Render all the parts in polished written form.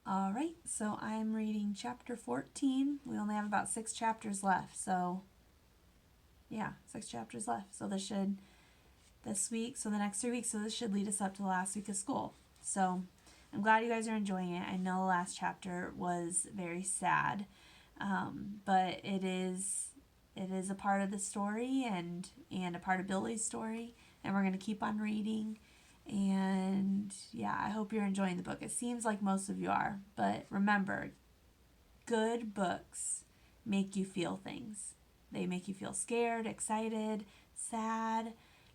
All right, so I'm reading chapter 14. We only have about 6 chapters left, so yeah, 6 chapters left. So this week, so the next 3 weeks, so this should lead us up to the last week of school. So I'm glad you guys are enjoying it. I know the last chapter was very sad, but it is a part of the story and a part of Billy's story, and we're going to keep on reading. And yeah, I hope you're enjoying the book. It seems like most of you are, but remember, good books make you feel things. They make you feel scared, excited, sad,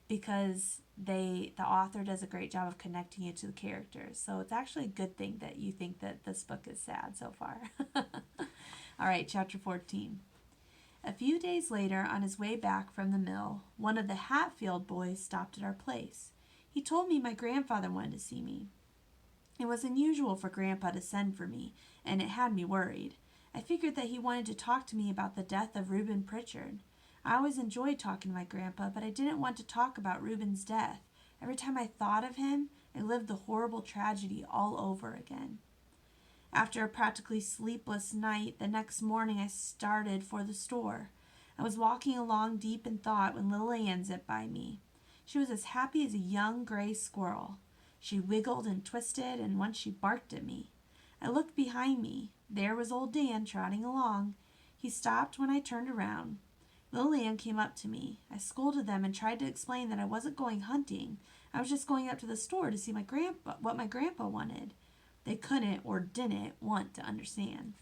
because the author does a great job of connecting you to the characters. So it's actually a good thing that you think that this book is sad so far. All right, chapter 14. A few days later, on his way back from the mill, one of the Hatfield boys stopped at our place. He told me my grandfather wanted to see me. It was unusual for Grandpa to send for me, and it had me worried. I figured that he wanted to talk to me about the death of Reuben Pritchard. I always enjoyed talking to my grandpa, but I didn't want to talk about Reuben's death. Every time I thought of him, I lived the horrible tragedy all over again. After a practically sleepless night, the next morning I started for the store. I was walking along deep in thought when little Ann zipped by me. She was as happy as a young gray squirrel. She wiggled and twisted, and once she barked at me. I looked behind me. There was old Dan trotting along. He stopped when I turned around. Little Ann came up to me. I scolded them and tried to explain that I wasn't going hunting. I was just going up to the store to see what my grandpa wanted. They couldn't or didn't want to understand.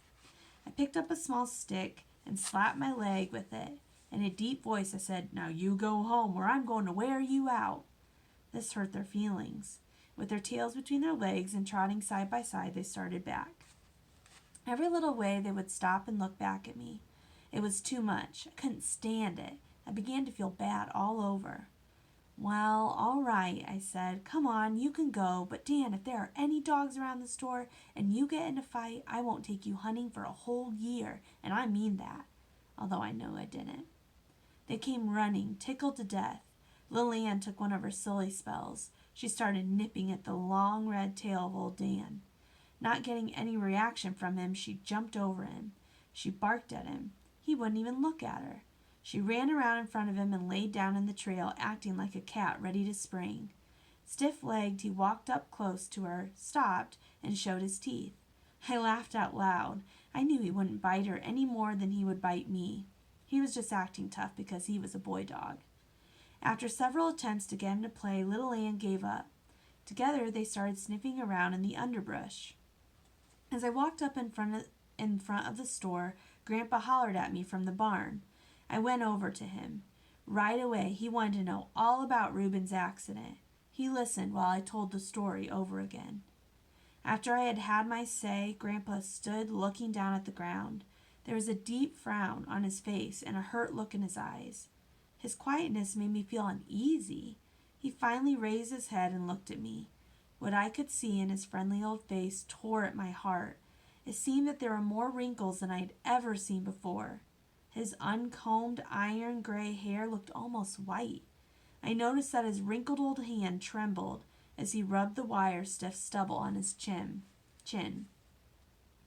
I picked up a small stick and slapped my leg with it. In a deep voice I said, "Now you go home or I'm going to wear you out." This hurt their feelings. With their tails between their legs and trotting side by side, they started back. Every little way they would stop and look back at me. It was too much. I couldn't stand it. I began to feel bad all over. "Well, all right," I said. "Come on, you can go. But Dan, if there are any dogs around the store and you get in a fight, I won't take you hunting for a whole year. And I mean that." Although I know I didn't. They came running, tickled to death. Lil Ann took one of her silly spells. She started nipping at the long red tail of old Dan. Not getting any reaction from him, she jumped over him. She barked at him. He wouldn't even look at her. She ran around in front of him and laid down in the trail, acting like a cat ready to spring. Stiff-legged, he walked up close to her, stopped, and showed his teeth. I laughed out loud. I knew he wouldn't bite her any more than he would bite me. He was just acting tough because he was a boy dog. After several attempts to get him to play, little Ann gave up. Together they started sniffing around in the underbrush. As I walked up in front of the store, Grandpa hollered at me from the barn. I went over to him. Right away he wanted to know all about Reuben's accident. He listened while I told the story over again. After I had had my say, Grandpa stood looking down at the ground. There was a deep frown on his face and a hurt look in his eyes. His quietness made me feel uneasy. He finally raised his head and looked at me. What I could see in his friendly old face tore at my heart. It seemed that there were more wrinkles than I had ever seen before. His uncombed iron gray hair looked almost white. I noticed that his wrinkled old hand trembled as he rubbed the wire-stiff stubble on his chin.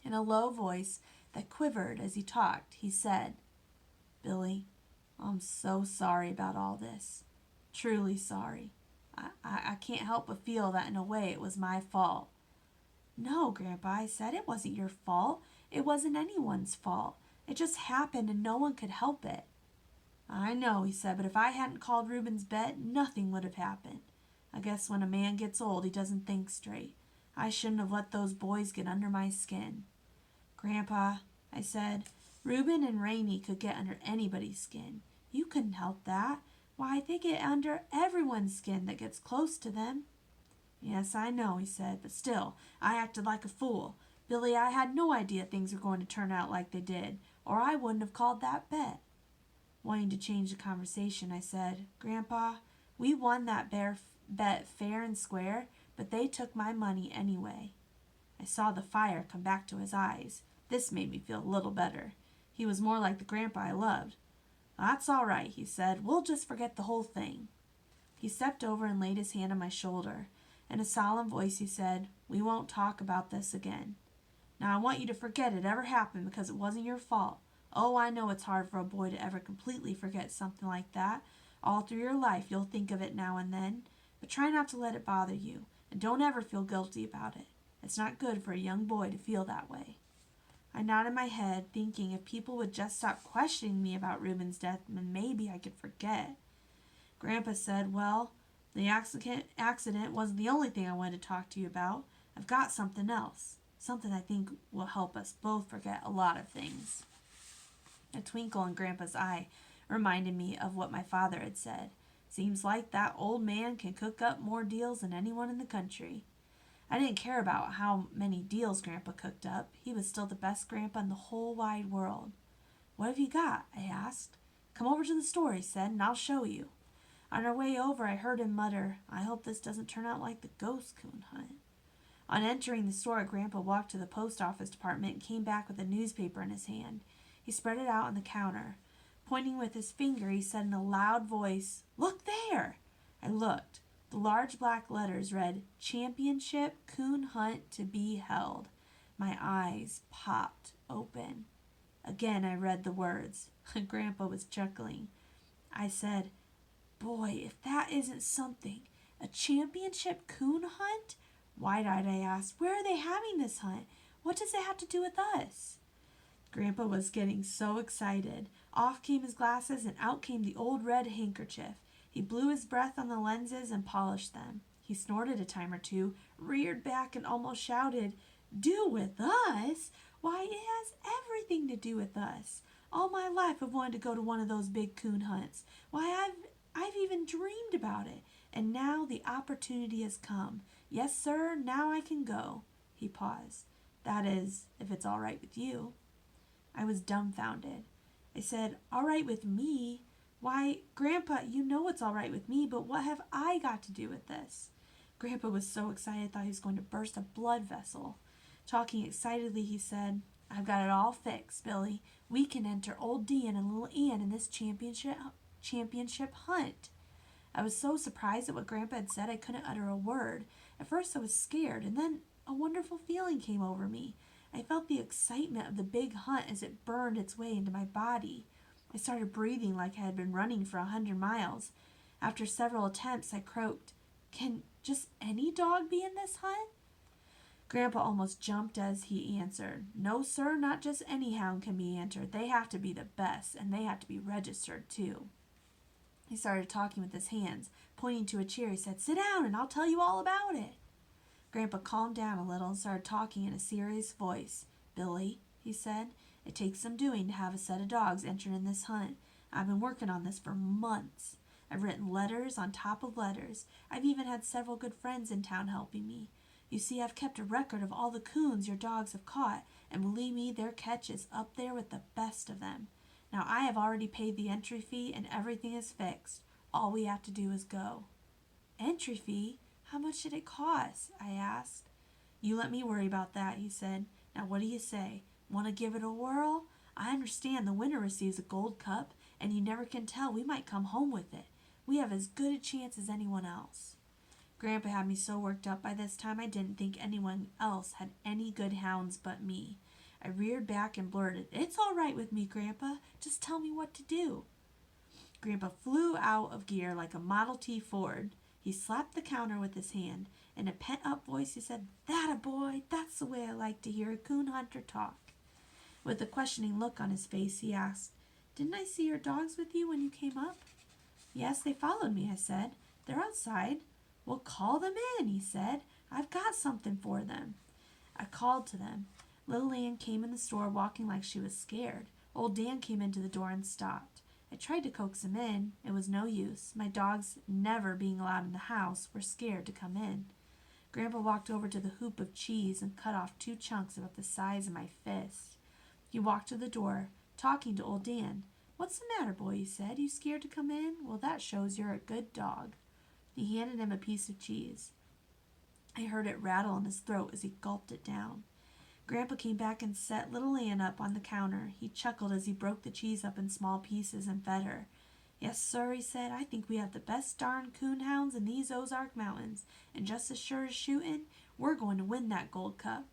In a low voice that quivered as he talked, he said, "Billy, I'm so sorry about all this. Truly sorry. I can't help but feel that in a way it was my fault." "No, Grandpa," I said, "it wasn't your fault. It wasn't anyone's fault. It just happened and no one could help it." "I know," he said, "but if I hadn't called Reuben's bet, nothing would have happened. I guess when a man gets old, he doesn't think straight. I shouldn't have let those boys get under my skin." "Grandpa," I said, "Reuben and Rainey could get under anybody's skin. You couldn't help that. Why, they get under everyone's skin that gets close to them." "Yes, I know," he said, "but still, I acted like a fool. Billy, I had no idea things were going to turn out like they did, or I wouldn't have called that bet." Wanting to change the conversation, I said, "Grandpa, we won that bet fair and square, but they took my money anyway." I saw the fire come back to his eyes. This made me feel a little better. He was more like the grandpa I loved. "That's all right," he said. "We'll just forget the whole thing." He stepped over and laid his hand on my shoulder. In a solemn voice he said, "We won't talk about this again." Now I want you to forget it ever happened because it wasn't your fault. Oh, I know it's hard for a boy to ever completely forget something like that. All through your life you'll think of it now and then, but try not to let it bother you, and don't ever feel guilty about it. It's not good for a young boy to feel that way. I nodded my head, thinking if people would just stop questioning me about Reuben's death, then maybe I could forget. Grandpa said, well, the accident wasn't the only thing I wanted to talk to you about. I've got something else. Something I think will help us both forget a lot of things. A twinkle in Grandpa's eye reminded me of what my father had said. Seems like that old man can cook up more deals than anyone in the country. I didn't care about how many deals Grandpa cooked up. He was still the best grandpa in the whole wide world. What have you got? I asked. Come over to the store, he said, and I'll show you. On our way over, I heard him mutter, I hope this doesn't turn out like the ghost coon hunt. On entering the store, Grandpa walked to the post office department and came back with a newspaper in his hand. He spread it out on the counter. Pointing with his finger, he said in a loud voice, Look there! I looked. The large black letters read, Championship Coon Hunt to be held. My eyes popped open. Again I read the words. Grandpa was chuckling. I said, Boy, if that isn't something. A championship coon hunt? Wide-eyed I asked, Where are they having this hunt? What does it have to do with us? Grandpa was getting so excited. Off came his glasses and out came the old red handkerchief. He blew his breath on the lenses and polished them. He snorted a time or two, reared back and almost shouted, Do with us? Why, it has everything to do with us. All my life I've wanted to go to one of those big coon hunts. Why, I've even dreamed about it. And now the opportunity has come. Yes, sir, now I can go. He paused. That is, if it's all right with you. I was dumbfounded. I said, All right with me? Why, Grandpa, you know it's all right with me, but what have I got to do with this? Grandpa was so excited I thought he was going to burst a blood vessel. Talking excitedly, he said, I've got it all fixed, Billy. We can enter old Dan and little Ann in this championship hunt. I was so surprised at what Grandpa had said I couldn't utter a word. At first I was scared, and then a wonderful feeling came over me. I felt the excitement of the big hunt as it burned its way into my body. I started breathing like I had been running for 100 miles. After several attempts, I croaked, Can just any dog be in this hunt? Grandpa almost jumped as he answered, No, sir, not just any hound can be entered. They have to be the best, and they have to be registered, too. He started talking with his hands. Pointing to a chair, he said, Sit down, and I'll tell you all about it. Grandpa calmed down a little and started talking in a serious voice. Billy, he said, it takes some doing to have a set of dogs enter in this hunt. I've been working on this for months. I've written letters on top of letters. I've even had several good friends in town helping me. You see, I've kept a record of all the coons your dogs have caught, and believe me, their catch is up there with the best of them. Now I have already paid the entry fee and everything is fixed. All we have to do is go. Entry fee? How much did it cost? I asked. You let me worry about that, he said. Now what do you say? Want to give it a whirl? I understand the winner receives a gold cup, and you never can tell, we might come home with it. We have as good a chance as anyone else. Grandpa had me so worked up by this time I didn't think anyone else had any good hounds but me. I reared back and blurted, It's all right with me, Grandpa. Just tell me what to do. Grandpa flew out of gear like a Model T Ford. He slapped the counter with his hand. In a pent-up voice he said, That a boy, that's the way I like to hear a coon hunter talk. With a questioning look on his face, he asked, Didn't I see your dogs with you when you came up? Yes, they followed me, I said. They're outside. Well, call them in, he said. I've got something for them. I called to them. Little Ann came in the store walking like she was scared. Old Dan came into the door and stopped. I tried to coax him in. It was no use. My dogs, never being allowed in the house, were scared to come in. Grandpa walked over to the hoop of cheese and cut off 2 chunks about the size of my fist. He walked to the door, talking to old Dan. What's the matter, boy, he said. You scared to come in? Well, that shows you're a good dog. He handed him a piece of cheese. I heard it rattle in his throat as he gulped it down. Grandpa came back and set little Ann up on the counter. He chuckled as he broke the cheese up in small pieces and fed her. Yes, sir, he said, I think we have the best darn coon hounds in these Ozark Mountains, and just as sure as shooting, we're going to win that gold cup.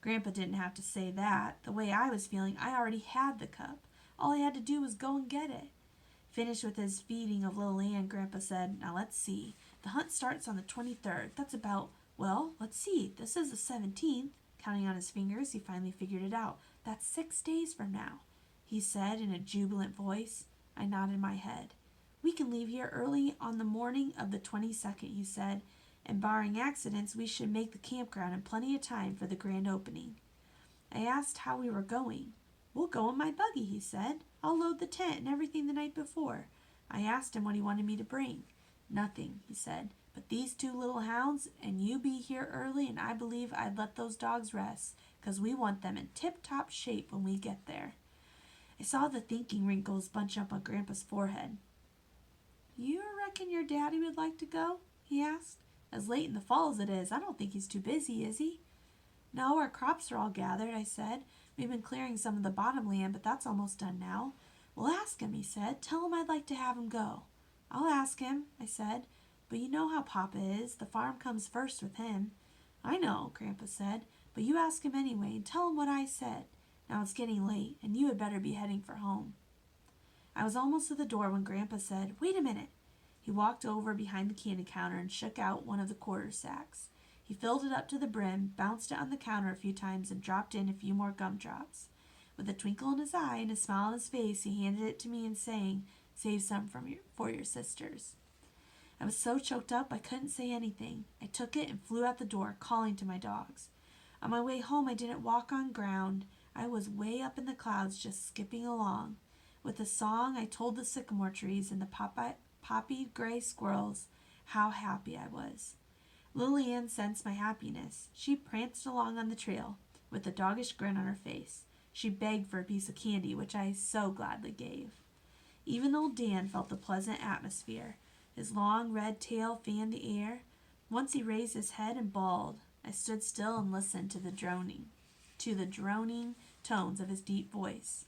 Grandpa didn't have to say that. The way I was feeling, I already had the cup. All I had to do was go and get it. Finished with his feeding of little Ann, Grandpa said, "Now let's see. The hunt starts on the 23rd. That's about, well, let's see. This is the 17th. Counting on his fingers, he finally figured it out. That's 6 days from now, he said in a jubilant voice. I nodded my head. We can leave here early on the morning of the 22nd, he said, and barring accidents, we should make the campground in plenty of time for the grand opening. I asked how we were going. We'll go in my buggy, he said. I'll load the tent and everything the night before. I asked him what he wanted me to bring. Nothing, he said, but these 2 little hounds, and you be here early, and I believe I'd let those dogs rest, 'cause we want them in tip-top shape when we get there. I saw the thinking wrinkles bunch up on Grandpa's forehead. You reckon your daddy would like to go? He asked. As late in the fall as it is, I don't think he's too busy, is he? No, our crops are all gathered, I said. We've been clearing some of the bottom land, but that's almost done now. Well, ask him, he said. Tell him I'd like to have him go. I'll ask him, I said. But you know how Papa is. The farm comes first with him. I know, Grandpa said, but you ask him anyway and tell him what I said. Now it's getting late, and you had better be heading for home. I was almost at the door when Grandpa said, Wait a minute. He walked over behind the candy counter and shook out one of the quarter sacks. He filled it up to the brim, bounced it on the counter a few times, and dropped in a few more gumdrops. With a twinkle in his eye and a smile on his face, he handed it to me and saying, Save some for your sisters. I was so choked up I couldn't say anything. I took it and flew out the door, calling to my dogs. On my way home, I didn't walk on ground. I was way up in the clouds, just skipping along. With a song, I told the sycamore trees and the poppy gray squirrels how happy I was. Little Ann sensed my happiness. She pranced along on the trail, with a doggish grin on her face. She begged for a piece of candy, which I so gladly gave. Even old Dan felt the pleasant atmosphere. His long red tail fanned the air. Once he raised his head and bawled. I stood still and listened to the droning tones of his deep voice.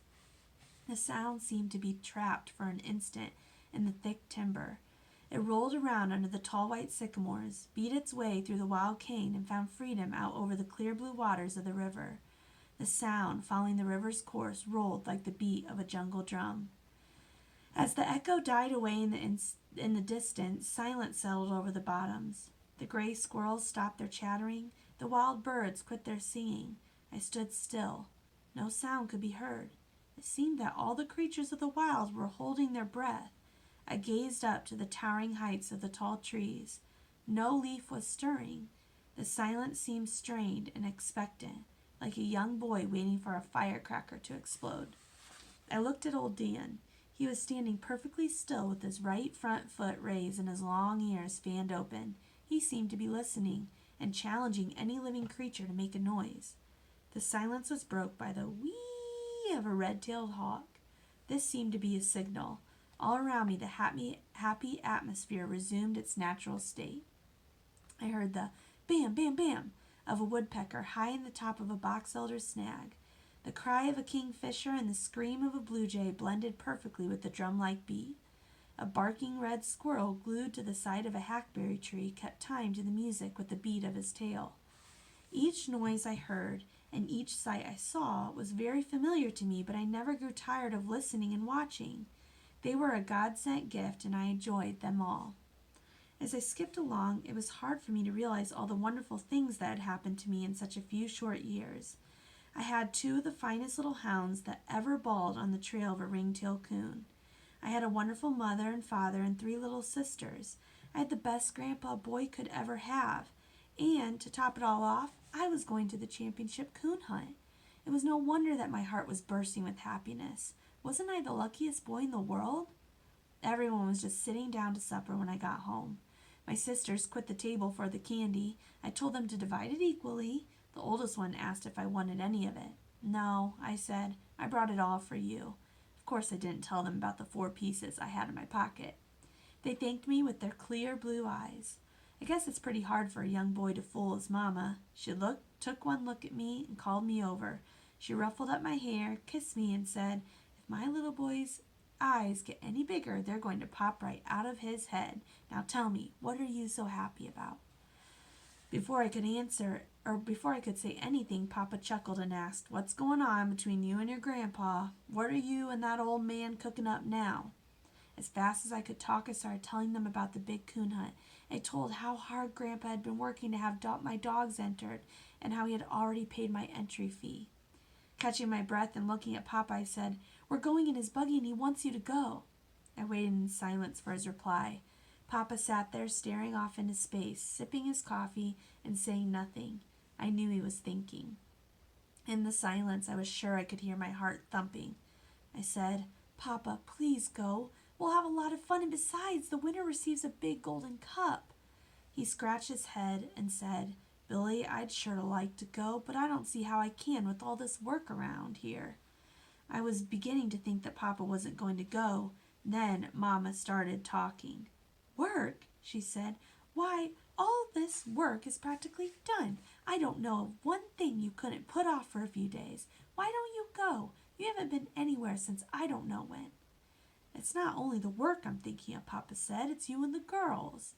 The sound seemed to be trapped for an instant in the thick timber. It rolled around under the tall white sycamores, beat its way through the wild cane, and found freedom out over the clear blue waters of the river. The sound, following the river's course, rolled like the beat of a jungle drum. As the echo died away in the distance, silence settled over the bottoms. The gray squirrels stopped their chattering. The wild birds quit their singing. I stood still. No sound could be heard. It seemed that all the creatures of the wild were holding their breath. I gazed up to the towering heights of the tall trees. No leaf was stirring. The silence seemed strained and expectant, like a young boy waiting for a firecracker to explode. I looked at old Dan. He was standing perfectly still with his right front foot raised and his long ears fanned open. He seemed to be listening and challenging any living creature to make a noise. The silence was broke by the whee of a red-tailed hawk. This seemed to be a signal. All around me, the happy atmosphere resumed its natural state. I heard the bam, bam, bam of a woodpecker high in the top of a box elder snag. The cry of a kingfisher and the scream of a blue jay blended perfectly with the drum-like beat. A barking red squirrel glued to the side of a hackberry tree kept time to the music with the beat of his tail. Each noise I heard and each sight I saw was very familiar to me, but I never grew tired of listening and watching. They were a God-sent gift, and I enjoyed them all. As I skipped along, it was hard for me to realize all the wonderful things that had happened to me in such a few short years. I had 2 of the finest little hounds that ever bawled on the trail of a ring-tailed coon. I had a wonderful mother and father and 3 little sisters. I had the best grandpa a boy could ever have. And, to top it all off, I was going to the championship coon hunt. It was no wonder that my heart was bursting with happiness. Wasn't I the luckiest boy in the world? Everyone was just sitting down to supper when I got home. My sisters quit the table for the candy. I told them to divide it equally. The oldest one asked if I wanted any of it. No, I said. I brought it all for you. Of course I didn't tell them about the 4 pieces I had in my pocket. They thanked me with their clear blue eyes. I guess it's pretty hard for a young boy to fool his mama. She took one look at me and called me over. She ruffled up my hair, kissed me, and said, If my little boy's eyes get any bigger, they're going to pop right out of his head. Now tell me, what are you so happy about? Before I could answer, before I could say anything, Papa chuckled and asked, "What's going on between you and your grandpa? What are you and that old man cooking up now?" As fast as I could talk, I started telling them about the big coon hunt. I told how hard Grandpa had been working to have my dogs entered, and how he had already paid my entry fee. Catching my breath and looking at Papa, I said, "We're going in his buggy and he wants you to go." I waited in silence for his reply. Papa sat there staring off into space, sipping his coffee and saying nothing. I knew he was thinking. In the silence, I was sure I could hear my heart thumping. I said, "Papa, please go. We'll have a lot of fun, and besides, the winner receives a big golden cup." He scratched his head and said, "Billy, I'd sure like to go, but I don't see how I can with all this work around here." I was beginning to think that Papa wasn't going to go. Then Mama started talking. "Work?" she said. "Why, all this work is practically done. I don't know of one thing you couldn't put off for a few days. Why don't you go? You haven't been anywhere since I don't know when." "It's not only the work I'm thinking of," Papa said. "It's you and the girls."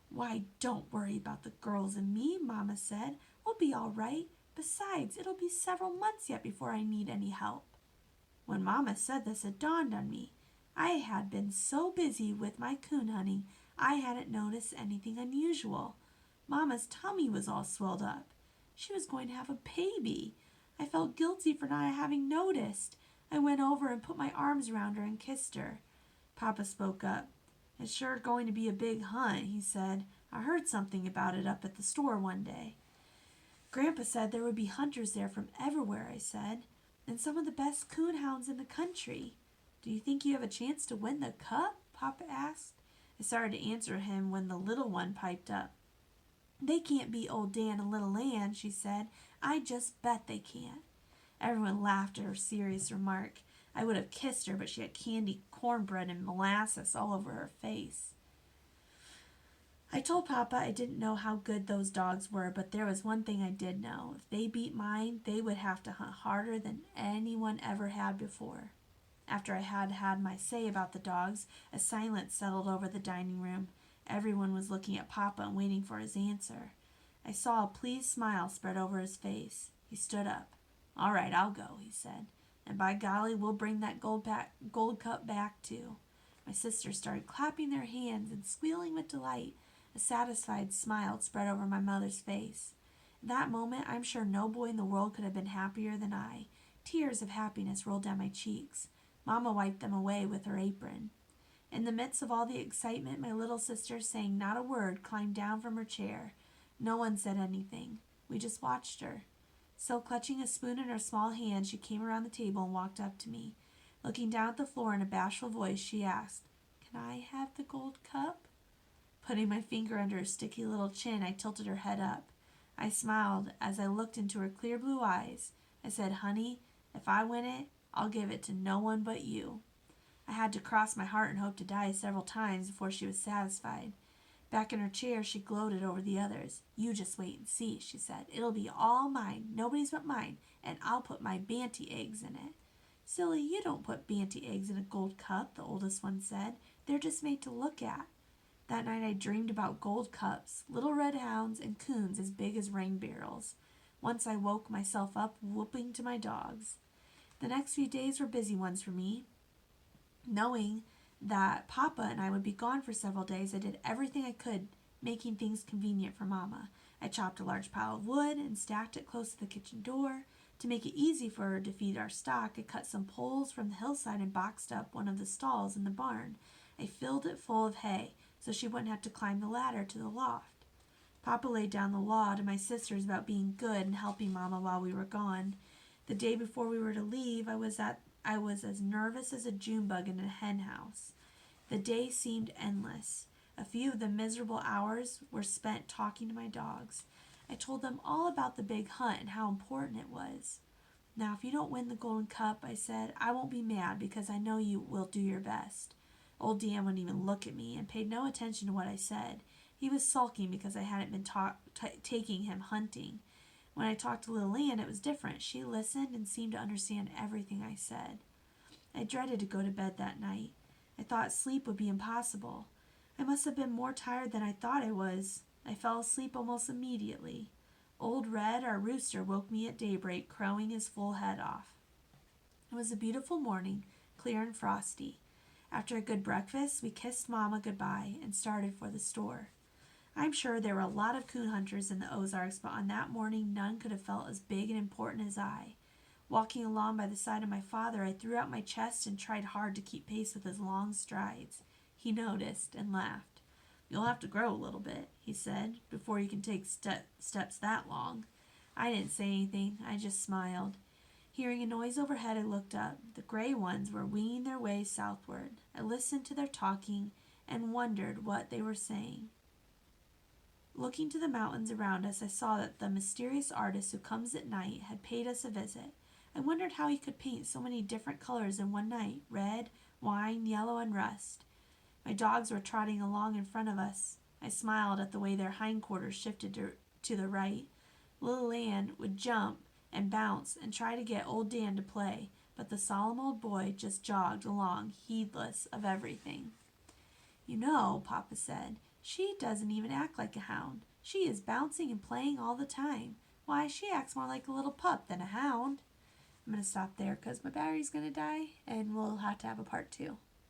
"Why, don't worry about the girls and me," Mama said. "We'll be all right. Besides, it'll be several months yet before I need any help." When Mama said this, it dawned on me. I had been so busy with my coon hunting, I hadn't noticed anything unusual. Mama's tummy was all swelled up. She was going to have a baby. I felt guilty for not having noticed. I went over and put my arms around her and kissed her. Papa spoke up. "It's sure going to be a big hunt," he said. "I heard something about it up at the store one day." "Grandpa said there would be hunters there from everywhere," I said, "and some of the best coon hounds in the country." "Do you think you have a chance to win the cup?" Papa asked. I started to answer him when the little one piped up. "They can't beat old Dan and little Ann," she said. "I just bet they can't." Everyone laughed at her serious remark. I would have kissed her, but she had candy cornbread and molasses all over her face. I told Papa I didn't know how good those dogs were, but there was one thing I did know. If they beat mine, they would have to hunt harder than anyone ever had before. After I had had my say about the dogs, a silence settled over the dining room. Everyone was looking at Papa and waiting for his answer. I saw a pleased smile spread over his face. He stood up. "All right, I'll go," he said. "And by golly, we'll bring that gold cup back, too." My sisters started clapping their hands and squealing with delight. A satisfied smile spread over my mother's face. At that moment, I'm sure no boy in the world could have been happier than I. Tears of happiness rolled down my cheeks. Mama wiped them away with her apron. In the midst of all the excitement, my little sister, saying not a word, climbed down from her chair. No one said anything. We just watched her. Still clutching a spoon in her small hand, she came around the table and walked up to me. Looking down at the floor in a bashful voice, she asked, "Can I have the gold cup?" Putting my finger under her sticky little chin, I tilted her head up. I smiled as I looked into her clear blue eyes. I said, "Honey, if I win it, I'll give it to no one but you." I had to cross my heart and hope to die several times before she was satisfied. Back in her chair, she gloated over the others. "You just wait and see," she said. "It'll be all mine, nobody's but mine, and I'll put my Banty eggs in it." "Silly, you don't put Banty eggs in a gold cup," the oldest one said. "They're just made to look at." That night I dreamed about gold cups, little red hounds, and coons as big as rain barrels. Once I woke myself up whooping to my dogs. The next few days were busy ones for me. Knowing that Papa and I would be gone for several days, I did everything I could, making things convenient for Mama. I chopped a large pile of wood and stacked it close to the kitchen door. To make it easy for her to feed our stock, I cut some poles from the hillside and boxed up one of the stalls in the barn. I filled it full of hay, so she wouldn't have to climb the ladder to the loft. Papa laid down the law to my sisters about being good and helping Mama while we were gone. The day before we were to leave, I was as nervous as a June bug in a hen house. The day seemed endless. A few of the miserable hours were spent talking to my dogs. I told them all about the big hunt and how important it was. "Now, if you don't win the golden cup," I said, "I won't be mad because I know you will do your best." Old Dan wouldn't even look at me and paid no attention to what I said. He was sulking because I hadn't been taking him hunting. When I talked to little Ann, it was different. She listened and seemed to understand everything I said. I dreaded to go to bed that night. I thought sleep would be impossible. I must have been more tired than I thought I was. I fell asleep almost immediately. Old Red, our rooster, woke me at daybreak, crowing his full head off. It was a beautiful morning, clear and frosty. After a good breakfast, we kissed Mama goodbye and started for the store. I'm sure there were a lot of coon hunters in the Ozarks, but on that morning none could have felt as big and important as I. Walking along by the side of my father, I threw out my chest and tried hard to keep pace with his long strides. He noticed and laughed. "You'll have to grow a little bit," he said, "before you can take steps that long." I didn't say anything. I just smiled. Hearing a noise overhead, I looked up. The gray ones were winging their way southward. I listened to their talking and wondered what they were saying. Looking to the mountains around us, I saw that the mysterious artist who comes at night had paid us a visit. I wondered how he could paint so many different colors in one night: red, wine, yellow, and rust. My dogs were trotting along in front of us. I smiled at the way their hindquarters shifted to the right. Little Ann would jump and bounce and try to get old Dan to play, but the solemn old boy just jogged along, heedless of everything. "You know," Papa said, "she doesn't even act like a hound. She is bouncing and playing all the time. Why, she acts more like a little pup than a hound." I'm going to stop there because my battery's going to die and we'll have to have a part 2.